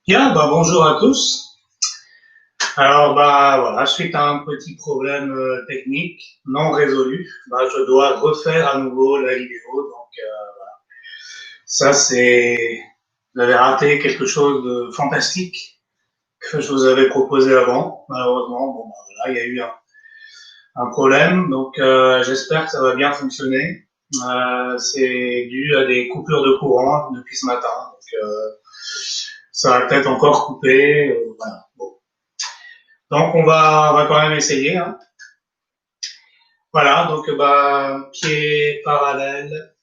Bien, bonjour à tous. Alors, voilà, suite à un petit problème technique non résolu, je dois refaire à nouveau la vidéo. Donc, ça, vous avez raté quelque chose de fantastique que je vous avais proposé avant. Malheureusement, voilà, il y a eu un problème. Donc, j'espère que ça va bien fonctionner. C'est dû à des coupures de courant depuis ce matin. Donc, ça va peut-être encore couper. Voilà. Bon. Donc on va quand même essayer. Hein. Voilà, donc pied parallèle.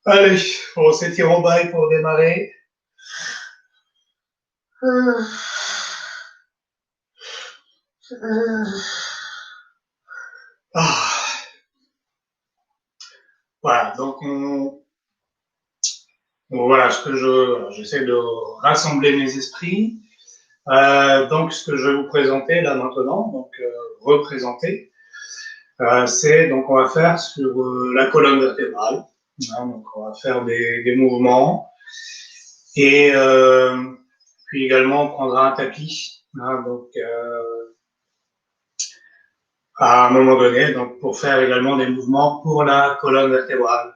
Allez, on s'étire au bail pour démarrer. Ah. Voilà, donc voilà, j'essaie de rassembler mes esprits. Donc ce que je vais vous présenter là maintenant, donc représenter, c'est donc on va faire sur la colonne vertébrale. Hein, donc on va faire des mouvements et puis également on prendra un tapis. Hein, donc à un moment donné, donc pour faire également des mouvements pour la colonne vertébrale.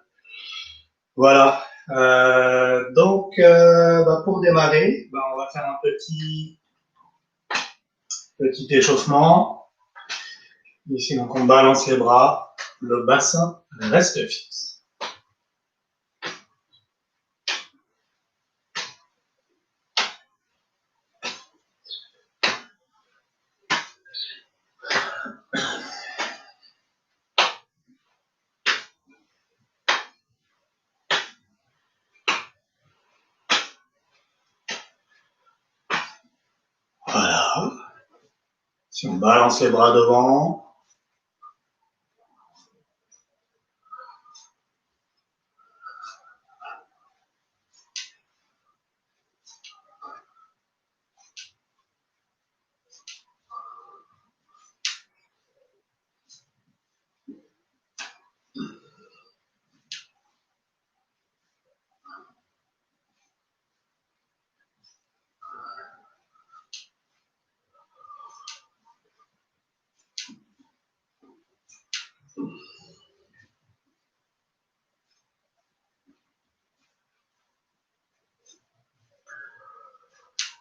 Voilà. Pour démarrer, on va faire un petit échauffement. Ici, donc on balance les bras, le bassin reste fixe. Voilà. Si on balance les bras devant,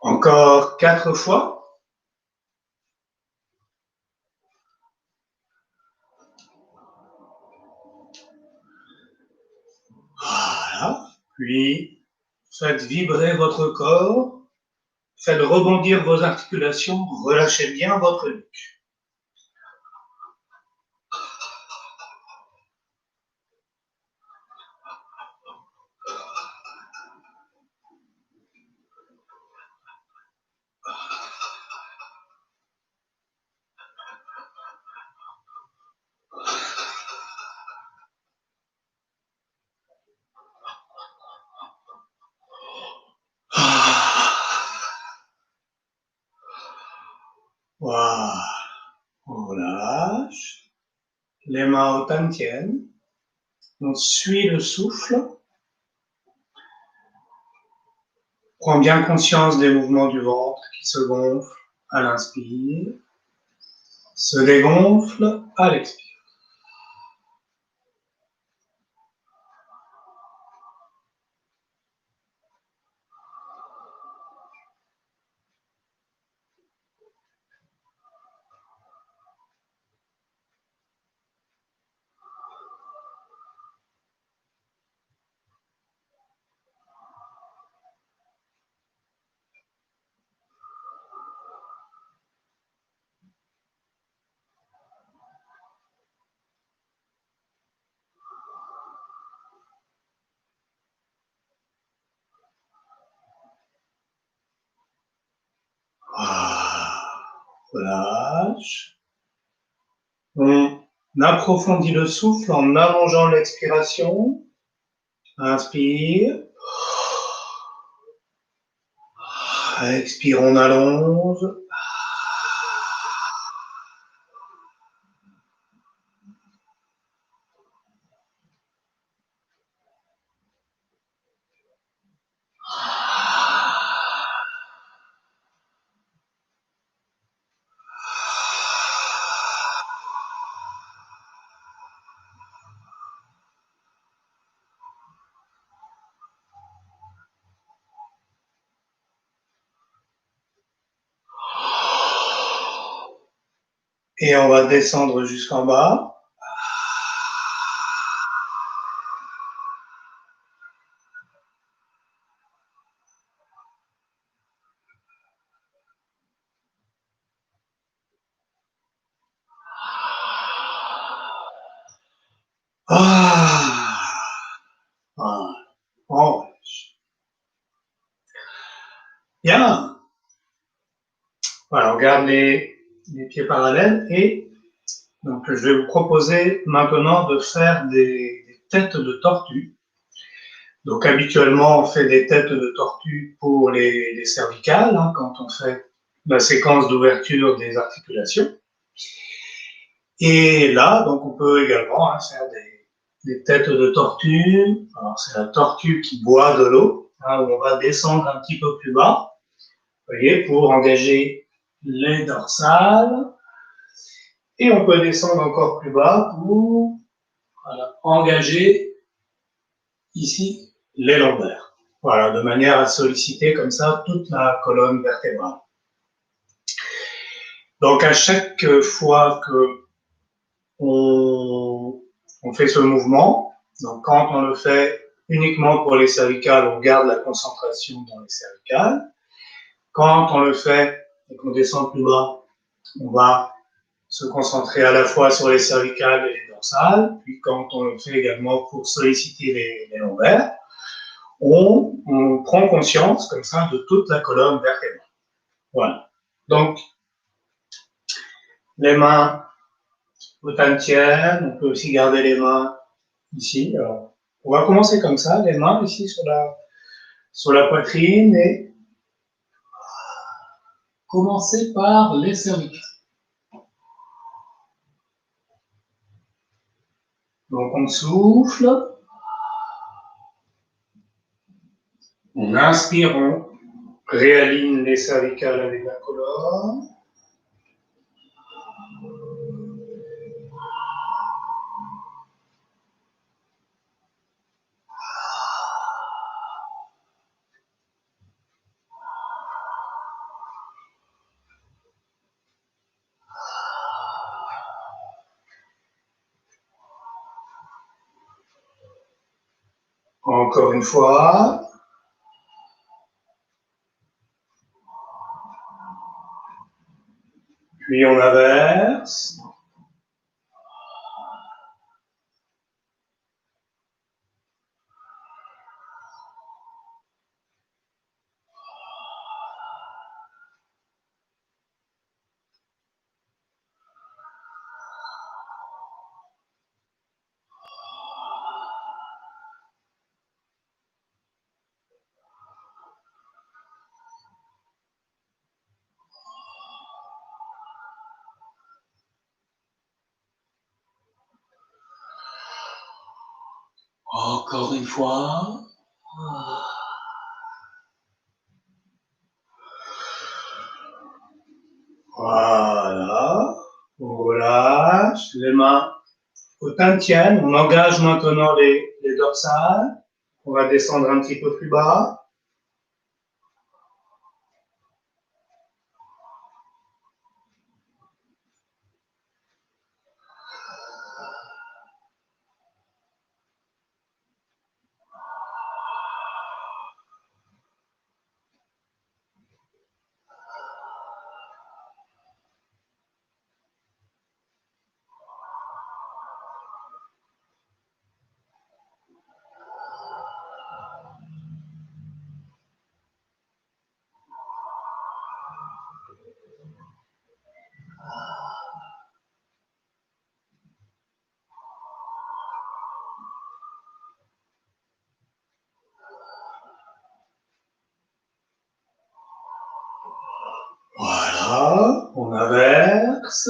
encore 4 fois. Voilà. Puis, faites vibrer votre corps. Faites rebondir vos articulations. Relâchez bien votre nuque. Voilà. On relâche. Les mains au tiennent. On suit le souffle. Prends bien conscience des mouvements du ventre qui se gonflent à l'inspire, se dégonfle à l'expire. Relâche. On approfondit le souffle en allongeant l'expiration. Inspire. Expire, on allonge. Et on va descendre jusqu'en bas. Ah, ah, oh, bien. Voilà, on garde les pieds parallèles et donc je vais vous proposer maintenant de faire des têtes de tortue. Donc habituellement, on fait des têtes de tortue pour les cervicales, hein, quand on fait la séquence d'ouverture des articulations. Et là, donc on peut également faire des têtes de tortue. Alors c'est la tortue qui boit de l'eau, hein, où on va descendre un petit peu plus bas, vous voyez, pour engager les dorsales. Et on peut descendre encore plus bas pour engager ici les lombaires. Voilà, de manière à solliciter comme ça toute la colonne vertébrale. Donc à chaque fois que on fait ce mouvement, donc quand on le fait uniquement pour les cervicales, on garde la concentration dans les cervicales. Quand on le fait et qu'on descend plus bas, on va se concentrer à la fois sur les cervicales et les dorsales. Puis quand on le fait également pour solliciter les lombaires, on prend conscience comme ça de toute la colonne vertébrale. Voilà. Donc, les mains autantiennes, on peut aussi garder les mains ici. Alors, on va commencer comme ça, les mains ici sur la poitrine et commencer par les cervicales. Donc, on souffle. On inspire, on réaligne les cervicales avec la colonne. Encore une fois. Puis on inverse. Encore une fois. Voilà. On relâche les mains autantiennes. On engage maintenant les dorsales. On va descendre un petit peu plus bas. Voilà. On inverse.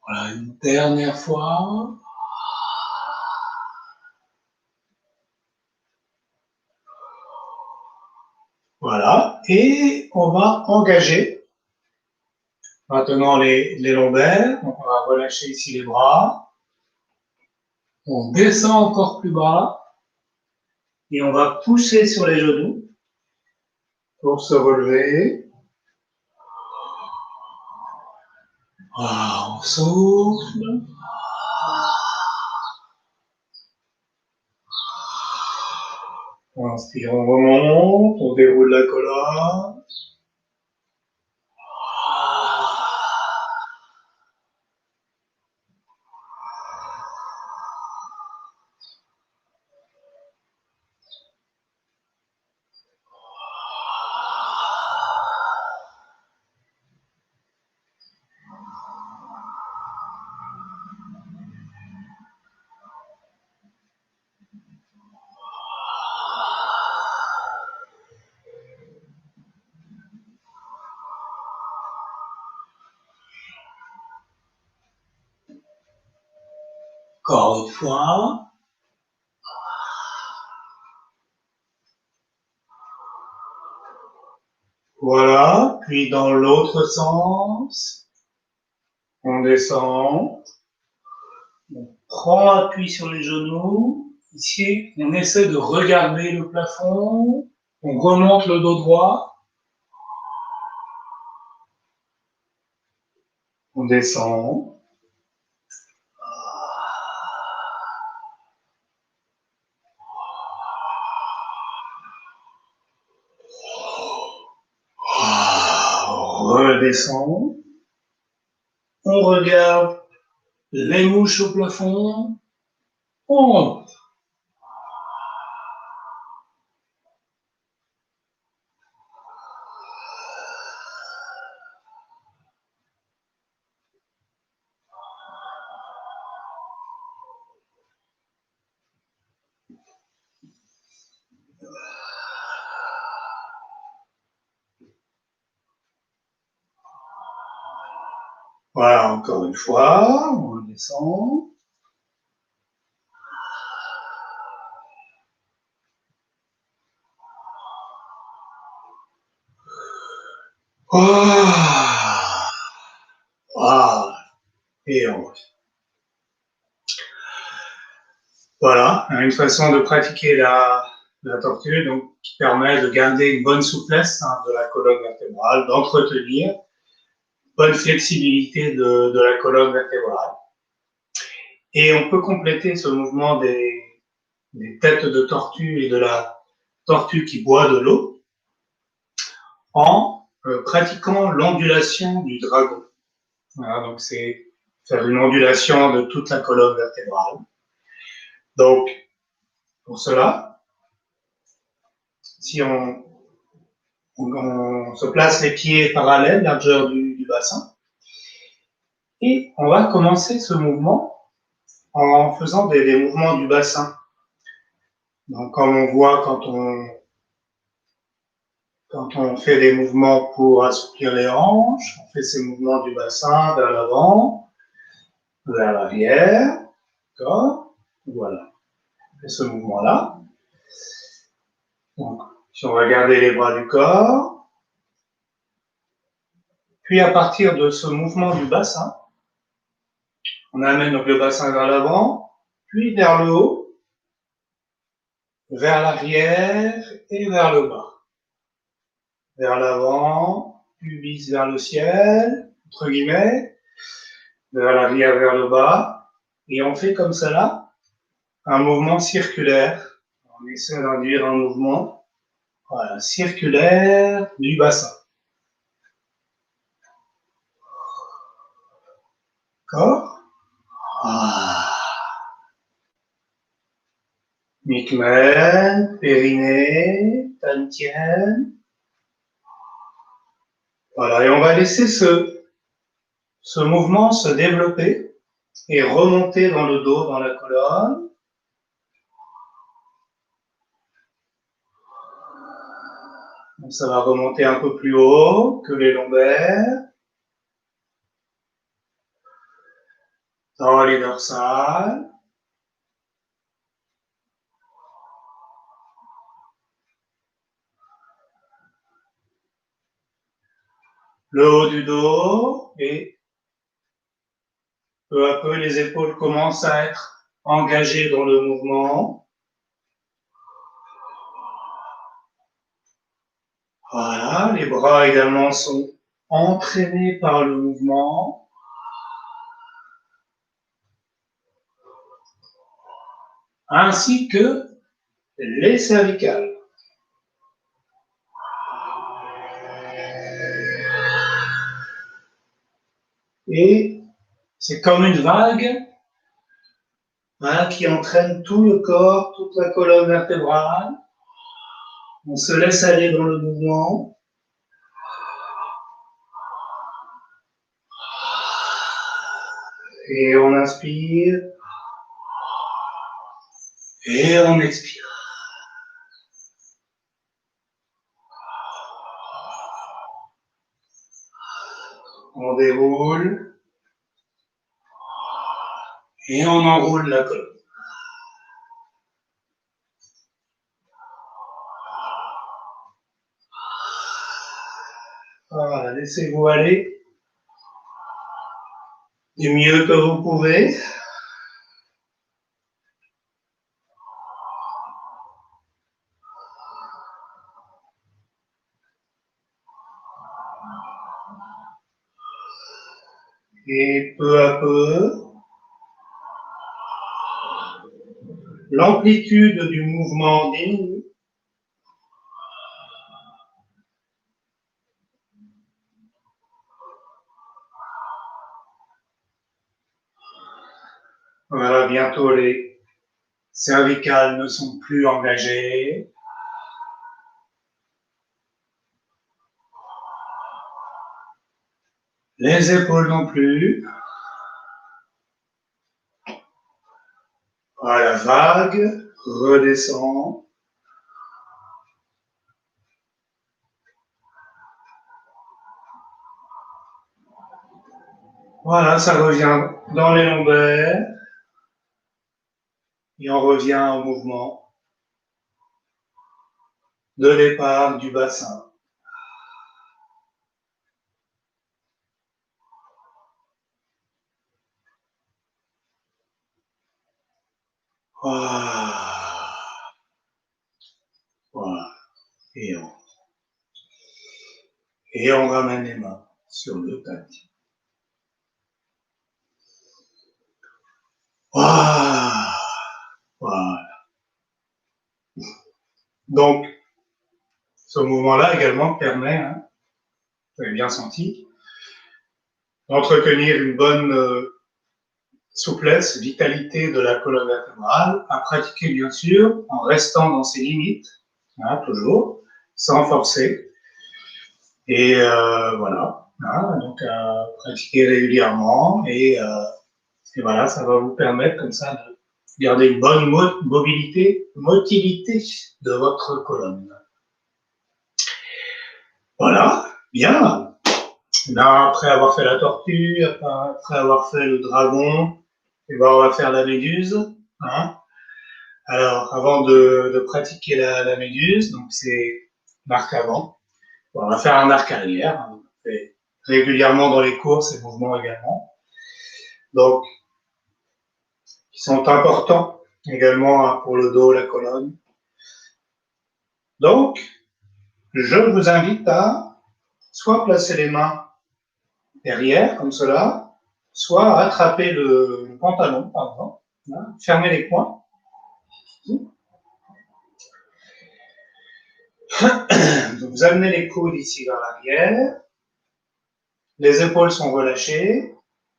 Voilà, une dernière fois. Voilà, et on va engager maintenant les lombaires. Donc on va relâcher ici les bras. On descend encore plus bas et on va pousser sur les genoux pour se relever. Voilà, on souffle. On inspire, on remonte, on déroule la colonne. Encore une fois. Voilà, puis dans l'autre sens, on descend, on prend appui sur les genoux. Ici, on essaie de regarder le plafond, on remonte le dos droit, on descend. On redescend, on regarde les mouches au plafond, on remonte. Voilà, encore une fois, on redescend. Et on revient. Voilà, une façon de pratiquer la tortue, donc, qui permet de garder une bonne souplesse de la colonne vertébrale, d'entretenir une bonne flexibilité de la colonne vertébrale. Et on peut compléter ce mouvement des têtes de tortue et de la tortue qui boit de l'eau en pratiquant l'ondulation du dragon. Voilà, donc c'est faire une ondulation de toute la colonne vertébrale. Donc, pour cela, si on se place les pieds parallèles, largeur du bassin, et on va commencer ce mouvement en faisant des mouvements du bassin. Donc, comme on voit quand on fait des mouvements pour assouplir les hanches, on fait ces mouvements du bassin vers l'avant, vers l'arrière, d'accord? Voilà, on fait ce mouvement-là. Donc, si on va garder les bras du corps, puis à partir de ce mouvement du bassin, on amène donc le bassin vers l'avant, puis vers le haut, vers l'arrière et vers le bas. Vers l'avant, pubis vers le ciel, entre guillemets, vers l'arrière, vers le bas. Et on fait comme cela un mouvement circulaire. On essaie d'induire un mouvement circulaire du bassin. D'accord? Micmen, périnée, dantienne. Voilà, et on va laisser ce mouvement se développer et remonter dans le dos, dans la colonne. Donc ça va remonter un peu plus haut que les lombaires. dans les dorsales. Le haut du dos et peu à peu les épaules commencent à être engagées dans le mouvement. Voilà, les bras également sont entraînés par le mouvement. Ainsi que les cervicales. Et c'est comme une vague qui entraîne tout le corps, toute la colonne vertébrale. On se laisse aller dans le mouvement. Et on inspire. Et on expire. On déroule. Et on enroule la colonne. Voilà, laissez-vous aller du mieux que vous pouvez. Et peu à peu, l'amplitude du mouvement diminue. Voilà, bientôt les cervicales ne sont plus engagées. Les épaules non plus. Voilà, vague, redescend. Voilà, ça revient dans les lombaires. Et on revient au mouvement de départ du bassin. Voilà. Voilà. Et on ramène les mains sur le tapis. Voilà. Voilà. Donc, ce mouvement-là également permet, vous avez bien senti, d'entretenir une bonne souplesse, vitalité de la colonne vertébrale, à pratiquer bien sûr en restant dans ses limites, toujours, sans forcer. Et voilà, donc à pratiquer régulièrement et voilà, ça va vous permettre comme ça de garder une bonne mobilité, motilité de votre colonne. Voilà, bien. Là, après avoir fait la tortue, après avoir fait le dragon, et ben on va faire la méduse. Alors, avant de pratiquer la méduse, donc c'est l'arc avant. Bon, on va faire un arc arrière. On fait régulièrement dans les courses et mouvements également. Donc, qui sont importants également pour le dos, la colonne. Donc, je vous invite à soit placer les mains derrière, comme cela, soit attraper le pantalon, par exemple, fermer les poings. Donc, vous amenez les coudes ici vers l'arrière, les épaules sont relâchées,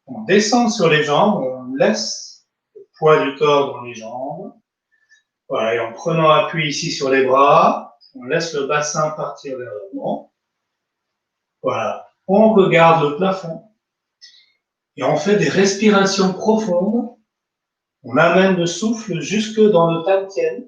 on descend sur les jambes, on laisse le poids du corps dans les jambes. Voilà, et en prenant appui ici sur les bras, on laisse le bassin partir vers l'avant. Voilà, on regarde le plafond et on fait des respirations profondes. On amène le souffle jusque dans le tantien.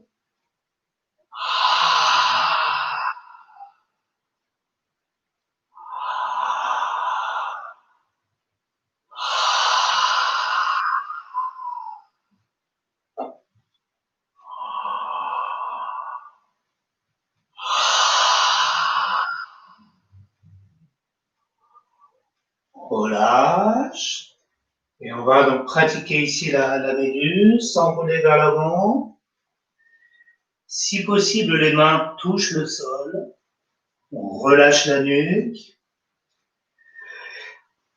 pratiquer ici la méduse, s'enrouler vers l'avant. Si possible, les mains touchent le sol. On relâche la nuque.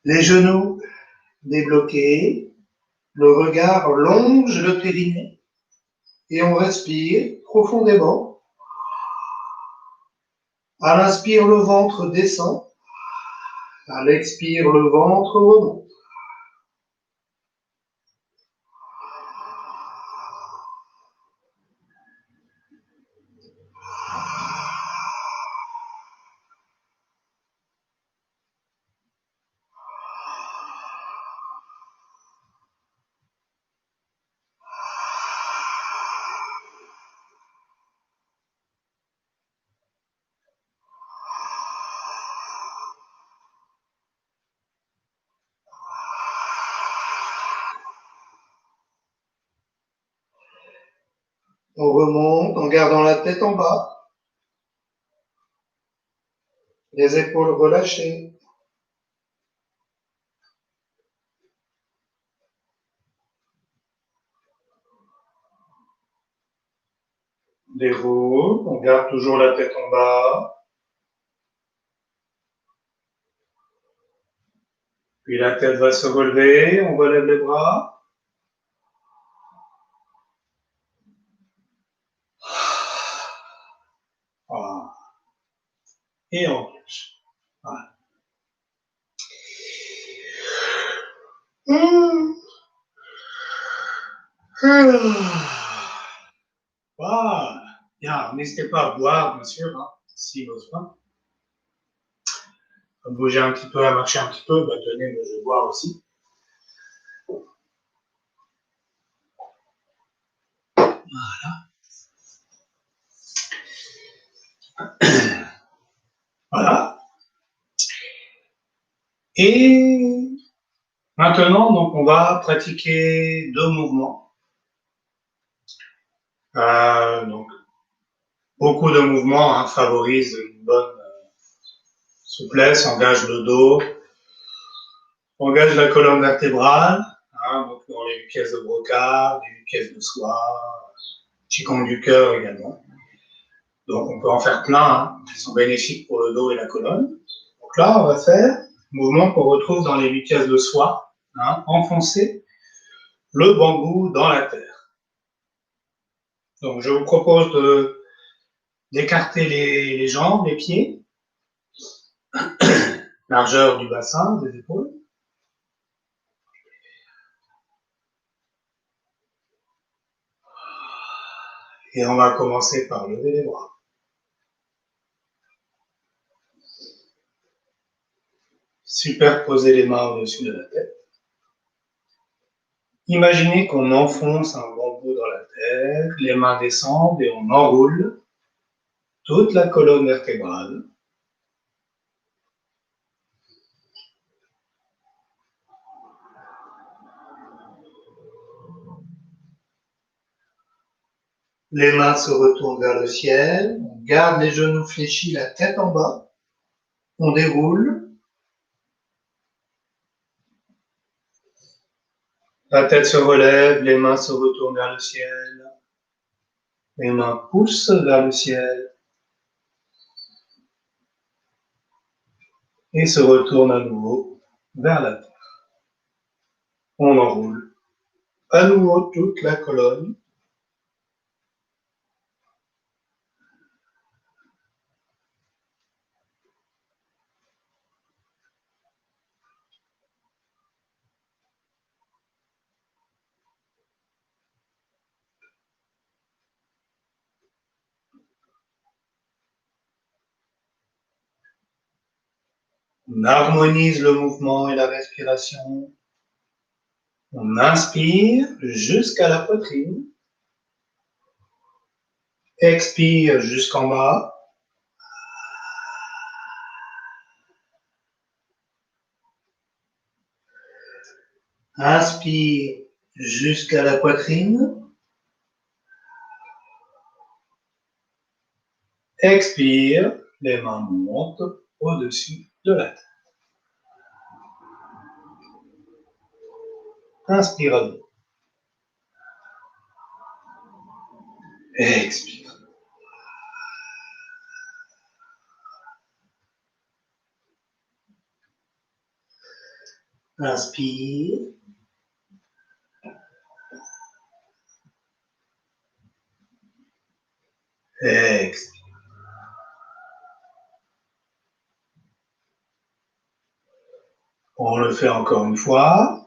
Les genoux débloqués. Le regard longe le périnée. Et on respire profondément. À l'inspire, le ventre descend. À l'expire, le ventre remonte. On remonte en gardant la tête en bas, les épaules relâchées. Déroule, on garde toujours la tête en bas. Puis la tête va se relever, on relève les bras. Voilà. Et on relâche. Voilà. Voilà. Bien, n'hésitez pas à boire, bien sûr, hein, s'il n'ose pas. À bouger un petit peu, à marcher un petit peu, bah tenez, je vais boire aussi. Voilà. Voilà. Et maintenant, donc, on va pratiquer 2 mouvements. Donc, beaucoup de mouvements hein, favorisent une bonne souplesse, engage le dos, engage la colonne vertébrale, hein, donc dans les pièces de Broca, les pièces de soie, Qigong du cœur également. Donc on peut en faire plein, hein, qui sont bénéfiques pour le dos et la colonne. Donc là, on va faire un mouvement qu'on retrouve dans les 8 pièces de soie, hein, enfoncer le bambou dans la terre. Donc je vous propose d'écarter les jambes, les pieds, largeur du bassin, des épaules. Et on va commencer par lever les bras. Superposer les mains au-dessus de la tête. Imaginez qu'on enfonce un bambou dans la terre, les mains descendent et on enroule toute la colonne vertébrale. Les mains se retournent vers le ciel, on garde les genoux fléchis, la tête en bas, on déroule. La tête se relève, les mains se retournent vers le ciel, les mains poussent vers le ciel et se retournent à nouveau vers la terre. On enroule à nouveau toute la colonne. On harmonise le mouvement et la respiration. On inspire jusqu'à la poitrine. Expire jusqu'en bas. Inspire jusqu'à la poitrine. Expire, les mains montent au-dessus de la tête. Inspire à nouveau. Expire. Inspire. Expire. On le fait encore une fois.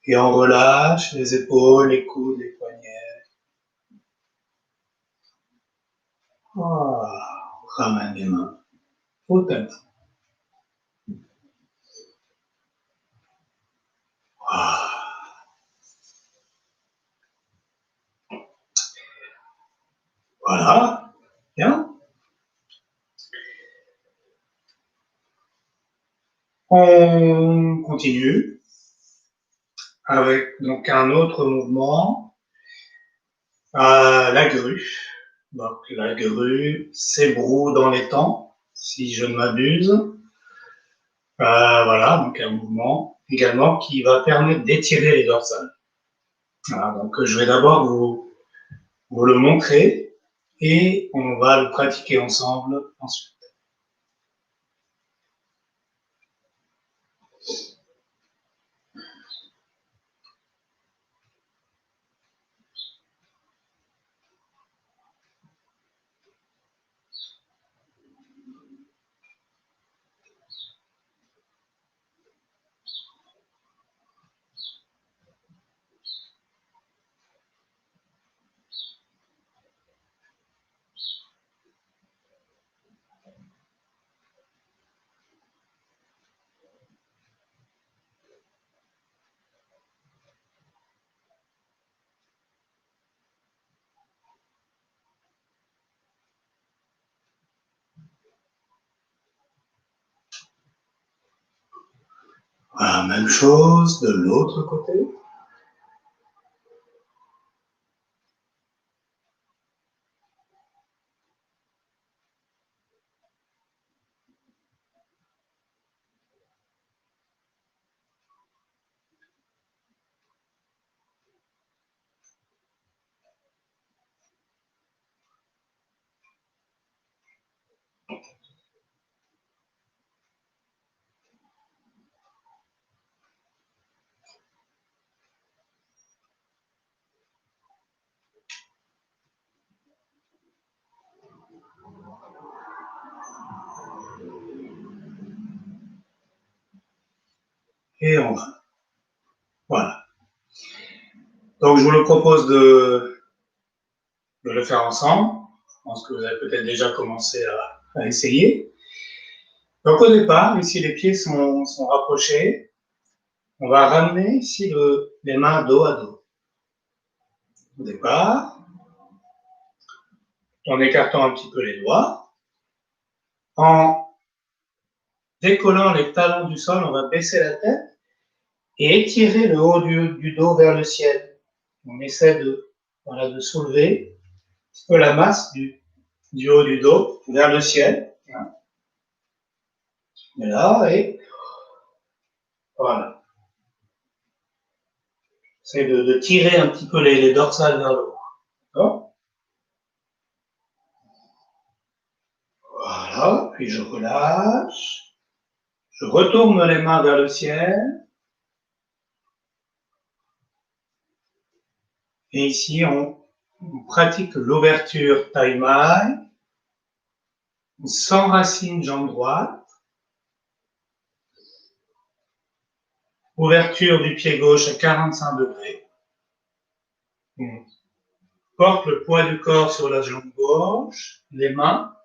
Et on relâche les épaules, les coudes, les poignets. Voilà. On ramène les mains au tapis. Voilà. Voilà. Bien. On continue avec donc un autre mouvement, la grue. Donc la grue s'ébroue dans les temps, si je ne m'abuse. Voilà, donc un mouvement également qui va permettre d'étirer les dorsales. Voilà, donc je vais d'abord vous le montrer et on va le pratiquer ensemble ensuite. Voilà, même chose de l'autre côté. Et on va. Voilà. Donc je vous le propose de le faire ensemble. Je pense que vous avez peut-être déjà commencé à essayer. Donc au départ, ici les pieds sont rapprochés. On va ramener ici les mains dos à dos. Au départ, en écartant un petit peu les doigts. En décollant les talons du sol, on va baisser la tête et étirer le haut du dos vers le ciel. On essaie de soulever un petit peu la masse du haut du dos vers le ciel. Et là, et voilà. C'est de tirer un petit peu les dorsales vers le haut. D'accord ? Voilà, puis je relâche. Je retourne les mains vers le ciel. Et ici, on pratique l'ouverture Tai Mai, sans racine jambe droite. Ouverture du pied gauche à 45 degrés. On porte le poids du corps sur la jambe gauche, les mains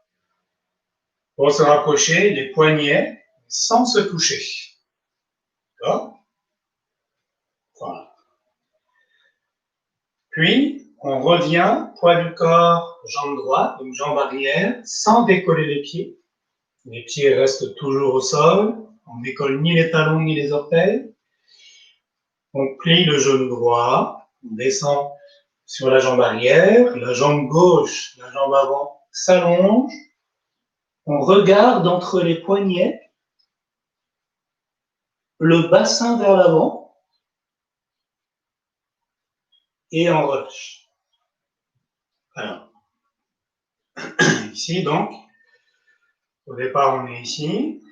vont se rapprocher, les poignets, sans se toucher. D'accord ? Voilà. Puis, On revient, poids du corps, jambe droite, donc jambe arrière, sans décoller les pieds. Les pieds restent toujours au sol. On ne décolle ni les talons ni les orteils. On plie le genou droit, on descend sur la jambe arrière, la jambe gauche, la jambe avant s'allonge. On regarde entre les poignets, le bassin vers l'avant et on relâche. Alors, ici donc, au départ on est ici,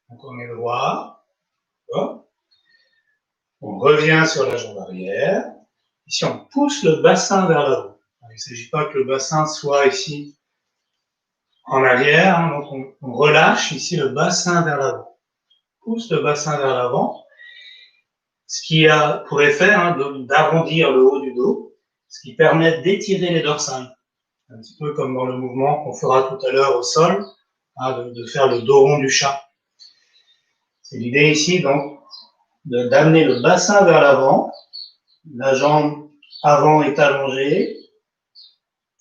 donc on est droit, on revient sur la jambe arrière. Ici on pousse le bassin vers l'avant. Il ne s'agit pas que le bassin soit ici en arrière, hein, donc on relâche ici le bassin vers l'avant. Pousse le bassin vers l'avant, ce qui a pour effet d'arrondir le haut du dos, ce qui permet d'étirer les dorsales. Un petit peu comme dans le mouvement qu'on fera tout à l'heure au sol, de faire le dos rond du chat. C'est l'idée ici donc d'amener le bassin vers l'avant, la jambe avant est allongée,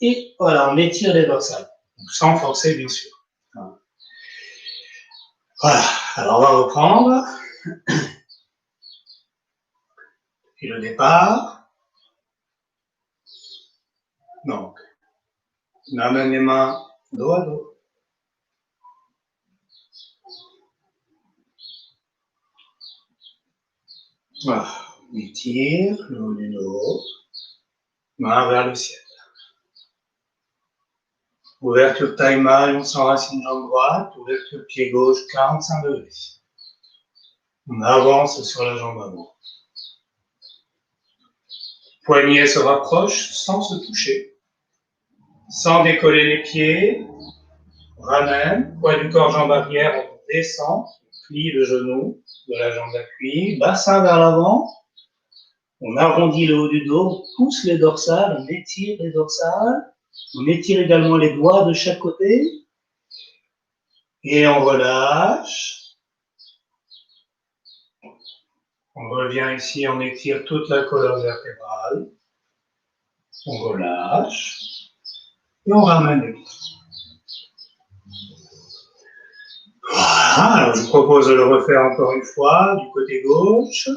et voilà, on étire les dorsales, sans forcer bien sûr. Voilà, alors on va reprendre. Et le départ. Donc, on amène les mains dos à dos. Voilà, on étire le haut du dos, main vers le ciel. Ouverture taille maille, on s'enracine jambe droite, ouverture pied gauche, 45 degrés. On avance sur la jambe avant. Poignet se rapproche sans se toucher. Sans décoller les pieds, on ramène, poids du corps, jambe arrière, on descend, on plie le genou de la jambe d'appui, bassin vers l'avant, on arrondit le haut du dos, on pousse les dorsales, on étire les dorsales, on étire également les doigts de chaque côté, et on relâche. On revient ici, on étire toute la colonne vertébrale, on relâche, et on ramène les pieds. Voilà, alors je vous propose de le refaire encore une fois, du côté gauche.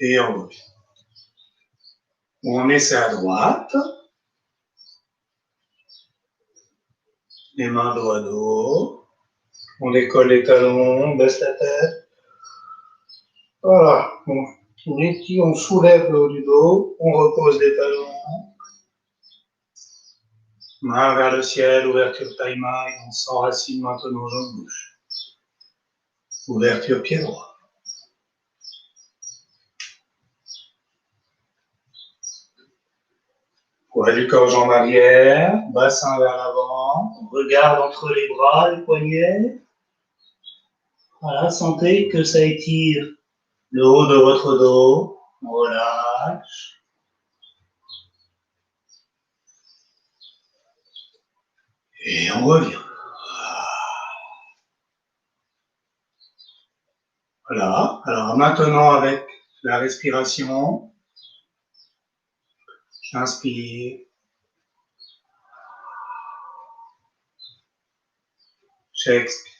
Et on revient. On essaie à droite. Les mains dos à dos. On décolle les talons, on baisse la tête. Voilà. On étire, on soulève le haut du dos. On repose les talons. Main vers le ciel, ouverture taille maille. On s'enracine maintenant jambe gauche. Ouverture pied droit. Poids du corps, jambe arrière, bassin vers l'avant, on regarde entre les bras, les poignets. Voilà, sentez que ça étire le haut de votre dos, on relâche. Et on revient. Voilà, alors maintenant avec la respiration, j'inspire. J'expire.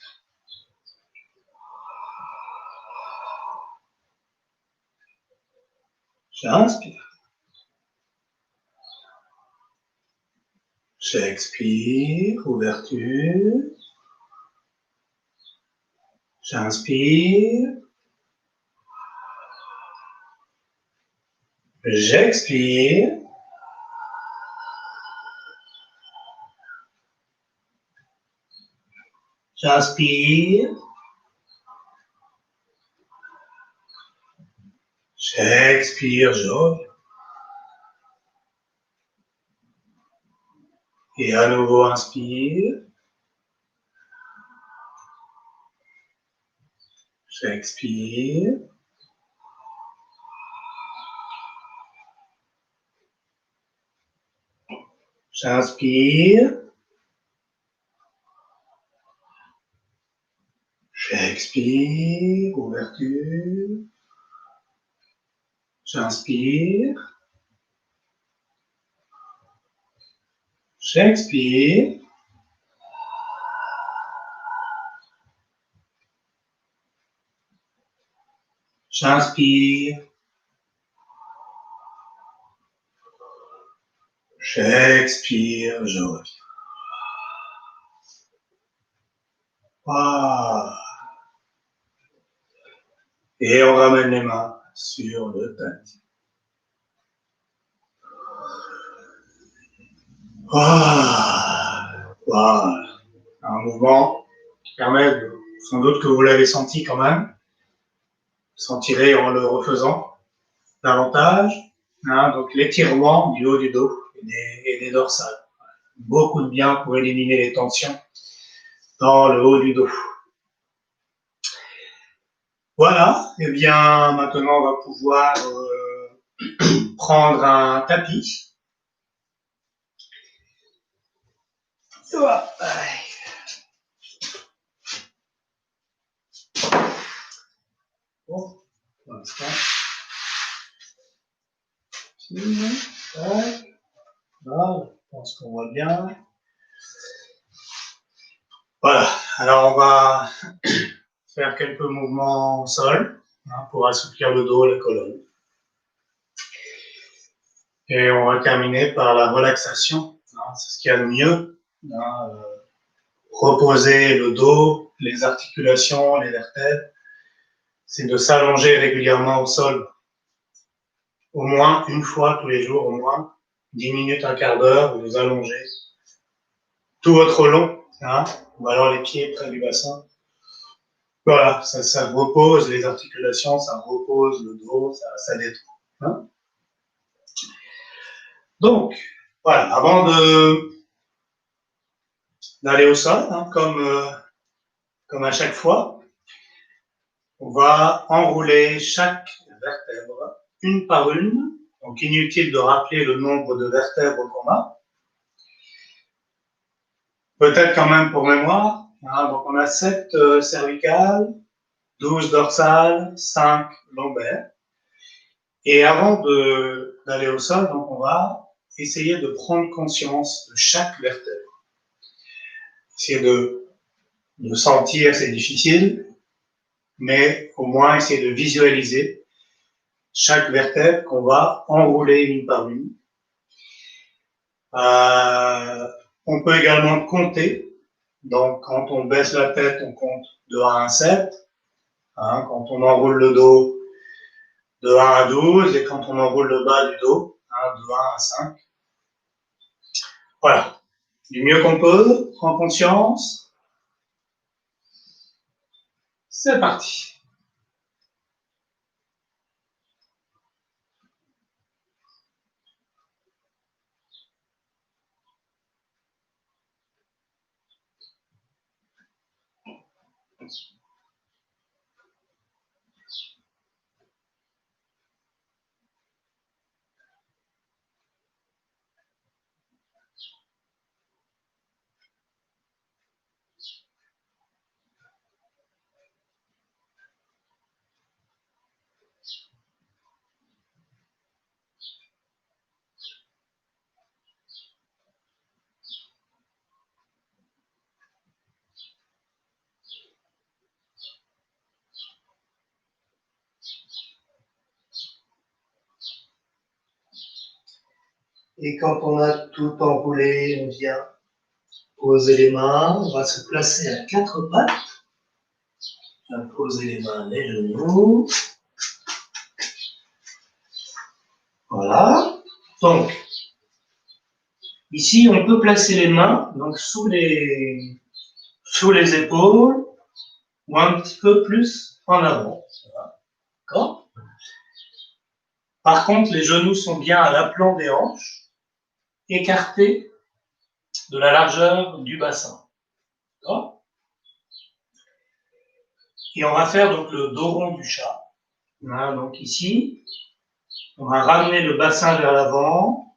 J'inspire. J'expire, ouverture. J'inspire. J'expire. J'inspire. J'expire, je reviens. Et à nouveau, inspire. J'expire. J'inspire. J'expire. Ouverture. J'inspire. J'expire. J'inspire. J'expire, je reviens. Ah. Et on ramène les mains sur le tapis. Voilà. Un mouvement qui permet, sans doute que vous l'avez senti quand même, vous sentirez en le refaisant davantage. Hein, donc l'étirement du haut du dos et des dorsales. Beaucoup de bien pour éliminer les tensions dans le haut du dos. Voilà, et bien maintenant on va pouvoir prendre un tapis. Bon, pour l'instant. Voilà, je pense qu'on voit bien. Voilà, alors on va faire quelques mouvements au sol pour assouplir le dos, la colonne. Et on va terminer par la relaxation. C'est ce qu'il y a de mieux. Reposer le dos, les articulations, les vertèbres. C'est de s'allonger régulièrement au sol. Au moins une fois tous les jours, au moins 10 minutes, un quart d'heure, vous vous allongez tout votre long, ou alors les pieds près du bassin. Voilà, ça repose les articulations, ça repose le dos, ça détend. Donc, voilà, avant d'aller au sol, comme à chaque fois, on va enrouler chaque vertèbre une par une. Donc, inutile de rappeler le nombre de vertèbres qu'on a. Peut-être quand même pour mémoire. Donc, on a 7 cervicales, 12 dorsales, 5 lombaires. Et avant d'aller au sol, donc on va essayer de prendre conscience de chaque vertèbre. Essayer de sentir, c'est difficile, mais au moins essayer de visualiser chaque vertèbre qu'on va enrouler une par une. On peut également compter. Donc, quand on baisse la tête, on compte de 1 à 7. Quand on enroule le dos, de 1 à 12. Et quand on enroule le bas du dos, de 1 à 5. Voilà. Du mieux qu'on peut, prends conscience. C'est parti. Et quand on a tout enroulé, on vient poser les mains. On va se placer à 4 pattes. On va poser les mains, les genoux. Voilà. Donc, ici, on peut placer les mains donc, sous les sous les épaules ou un petit peu plus en avant. D'accord ? Par contre, les genoux sont bien à l'aplomb des hanches, écartés de la largeur du bassin. D'accord ? Et on va faire donc le dos rond du chat. Voilà, donc ici, on va ramener le bassin vers l'avant,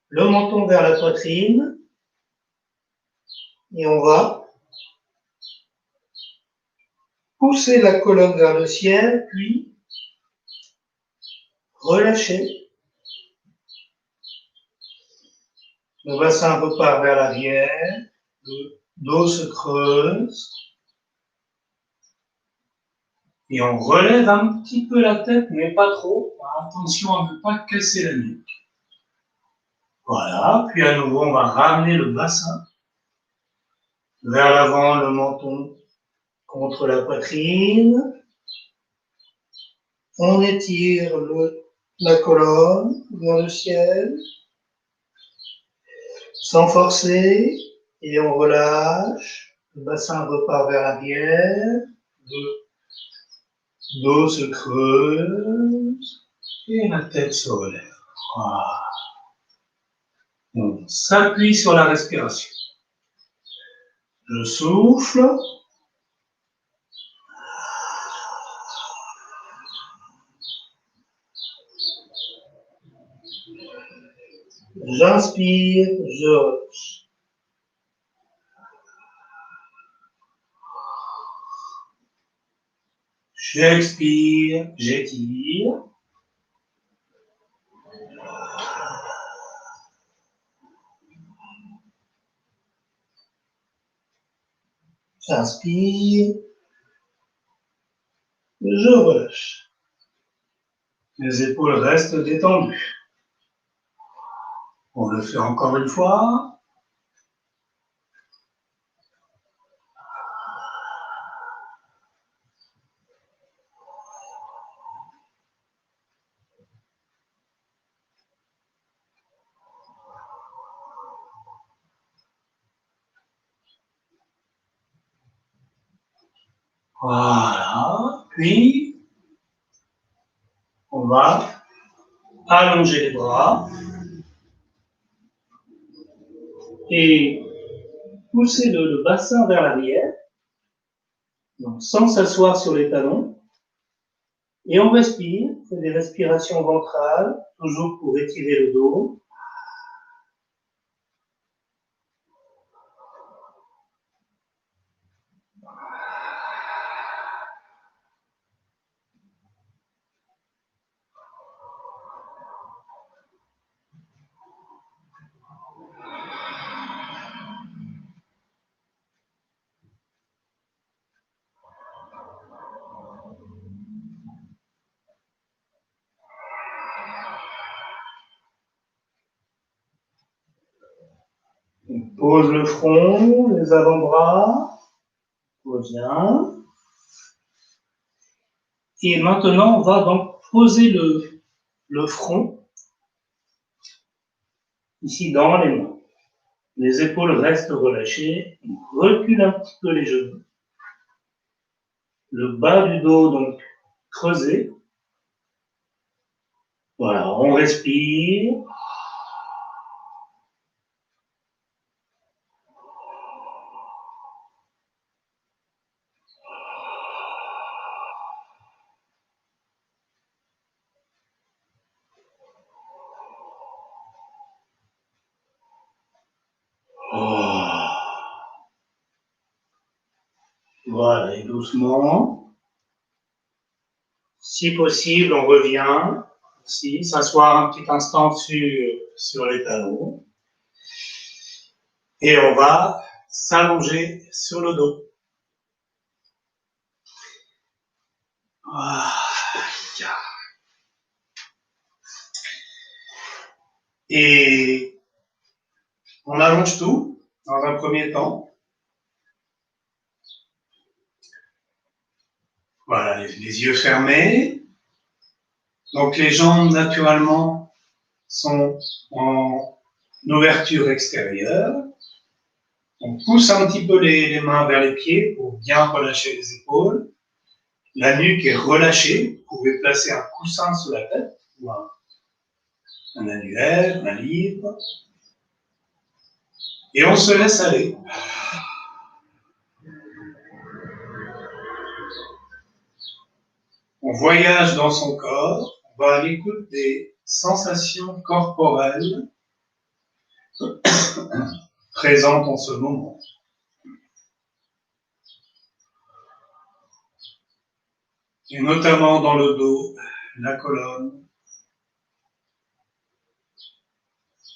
le menton vers la poitrine, et on va pousser la colonne vers le ciel, puis relâcher. Le bassin repart vers l'arrière, le dos se creuse, et on relève un petit peu la tête, mais pas trop. Attention à ne pas casser la nuque. Voilà, puis à nouveau, on va ramener le bassin vers l'avant, le menton contre la poitrine. On étire la colonne vers le ciel, sans forcer, et on relâche. Le bassin repart vers l'arrière, le dos se creuse, et la tête se relève. Voilà. On s'appuie sur la respiration. Je souffle. J'inspire, je relâche. J'expire, j'étire. J'inspire, je relâche. Les épaules restent détendues. On le fait encore une fois. Voilà. Puis, on va allonger les bras et pousser le bassin vers l'arrière, donc sans s'asseoir sur les talons. Et on respire, on fait des respirations ventrales, toujours pour étirer le dos. On pose le front, les avant-bras, pose bien. Et maintenant, on va donc poser le front ici dans les mains. Les épaules restent relâchées. On recule un petit peu les genoux. Le bas du dos, donc, creusé. Voilà, on respire. Voilà, et doucement. Si possible, on revient ici, s'asseoir un petit instant sur les talons. Et on va s'allonger sur le dos. Voilà. Et on allonge tout dans un premier temps. Voilà, les yeux fermés. Donc les jambes, naturellement, sont en ouverture extérieure. On pousse un petit peu les mains vers les pieds pour bien relâcher les épaules. La nuque est relâchée. Vous pouvez placer un coussin sous la tête ou un annulaire, un livre. Et on se laisse aller. On voyage dans son corps. On va à l'écoute des sensations corporelles présentes en ce moment. Et notamment dans le dos, la colonne.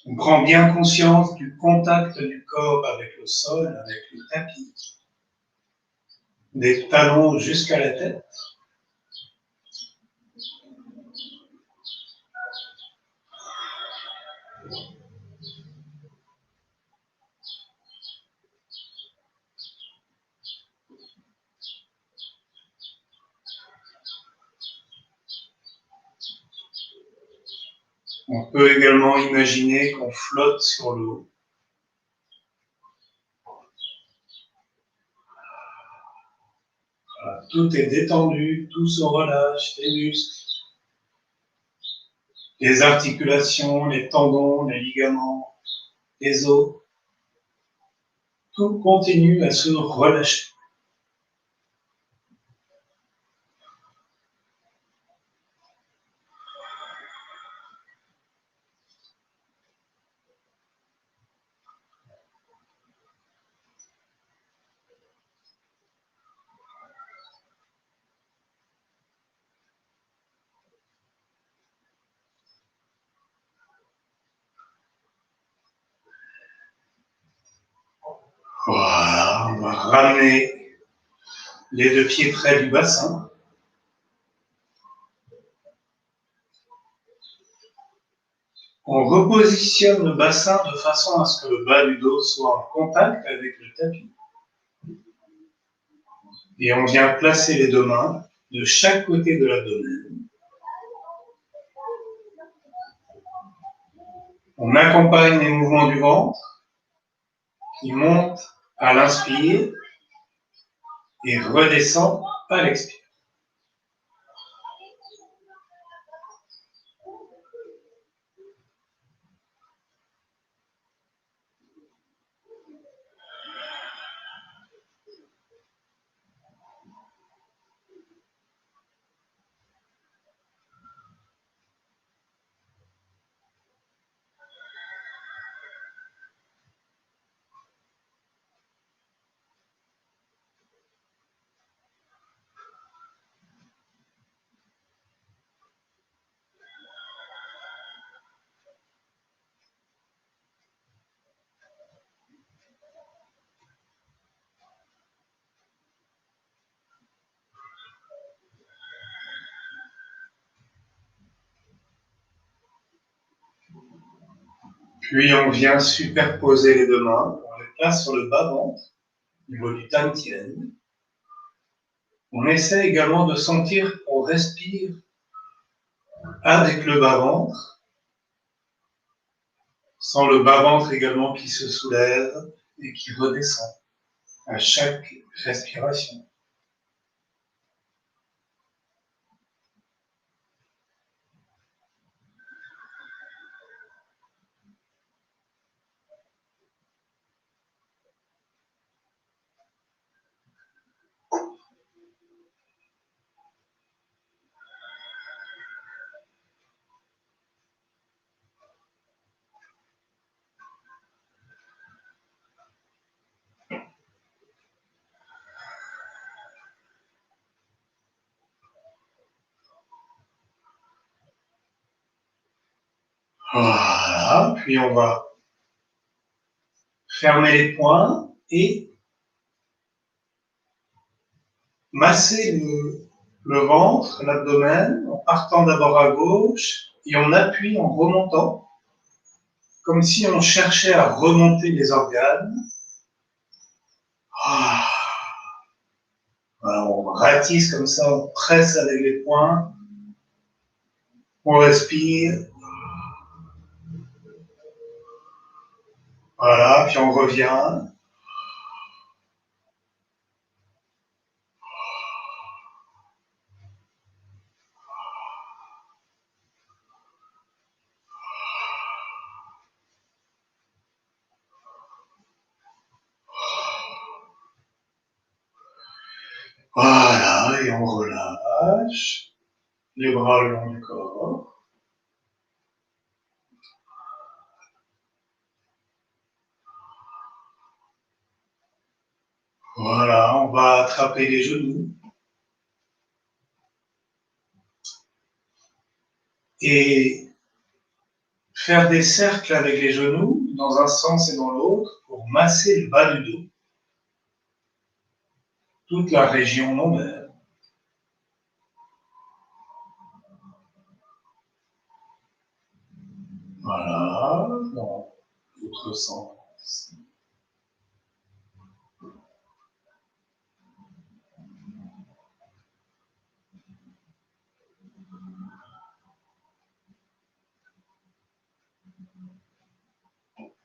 On prend bien conscience du contact du corps avec le sol, avec le tapis, des talons jusqu'à la tête. On peut également imaginer qu'on flotte sur l'eau. Voilà, tout est détendu, tout se relâche, les muscles, les articulations, les tendons, les ligaments, les os. Tout continue à se relâcher. Voilà, on va ramener les deux pieds près du bassin. On repositionne le bassin de façon à ce que le bas du dos soit en contact avec le tapis. Et on vient placer les deux mains de chaque côté de l'abdomen. On accompagne les mouvements du ventre qui montent à l'inspire et redescend à l'expire. Puis on vient superposer les deux mains, on les place sur le bas-ventre, au niveau du dantian. On essaie également de sentir qu'on respire avec le bas-ventre, sans le bas-ventre également qui se soulève et qui redescend à chaque respiration. Voilà, puis on va fermer les poings et masser le ventre, l'abdomen, en partant d'abord à gauche et on appuie en remontant, comme si on cherchait à remonter les organes. Voilà, on ratisse comme ça, on presse avec les poings, on respire. Voilà, puis on revient. Voilà, et on relâche les bras le long du corps. Voilà, on va attraper les genoux. Et faire des cercles avec les genoux dans un sens et dans l'autre pour masser le bas du dos. Toute la région lombaire. Voilà, dans l'autre sens.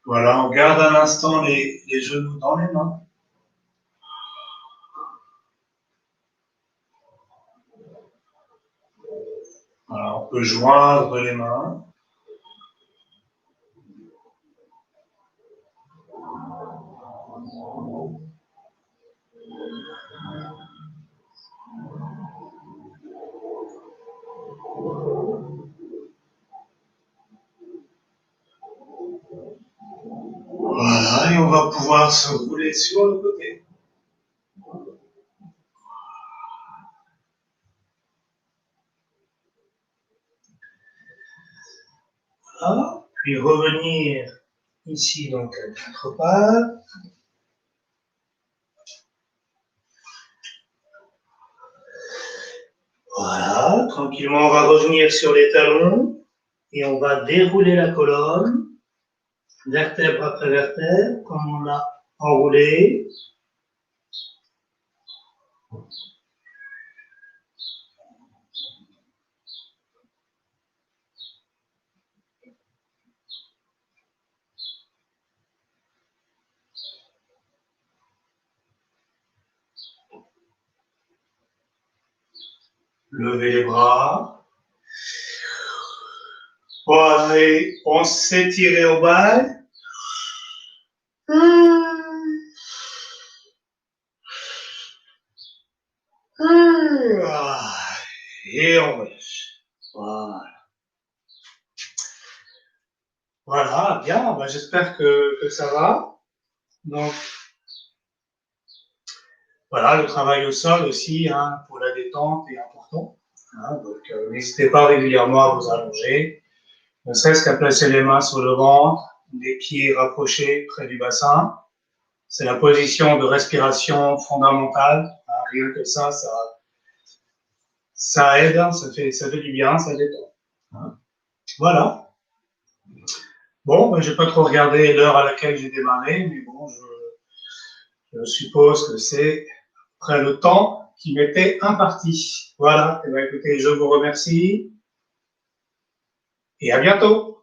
Voilà, on garde un instant les genoux dans les mains. Voilà, on peut joindre les mains. Voilà, et on va pouvoir se rouler sur le côté. Voilà, puis revenir ici donc à quatre pattes. Voilà, tranquillement on va revenir sur les talons et on va dérouler la colonne, vertèbre après vertèbre, comme on l'a enroulé. Levez les bras. Voilà, et on s'étire au bas. Et on relâche. Voilà. Voilà, bien, ben, j'espère que ça va. Donc, voilà, le travail au sol aussi, hein, pour la détente est important. Hein, donc, n'hésitez pas régulièrement à vous allonger, ne serait-ce qu'à placer les mains sur le ventre, les pieds rapprochés près du bassin. C'est la position de respiration fondamentale. Hein, rien que ça aide, ça fait du bien, ça détend. Hein. Voilà. Bon, ben, je n'ai pas trop regardé l'heure à laquelle j'ai démarré, mais bon, je suppose que c'est après le temps qui m'était imparti. Voilà. Eh bien, écoutez, je vous remercie et à bientôt.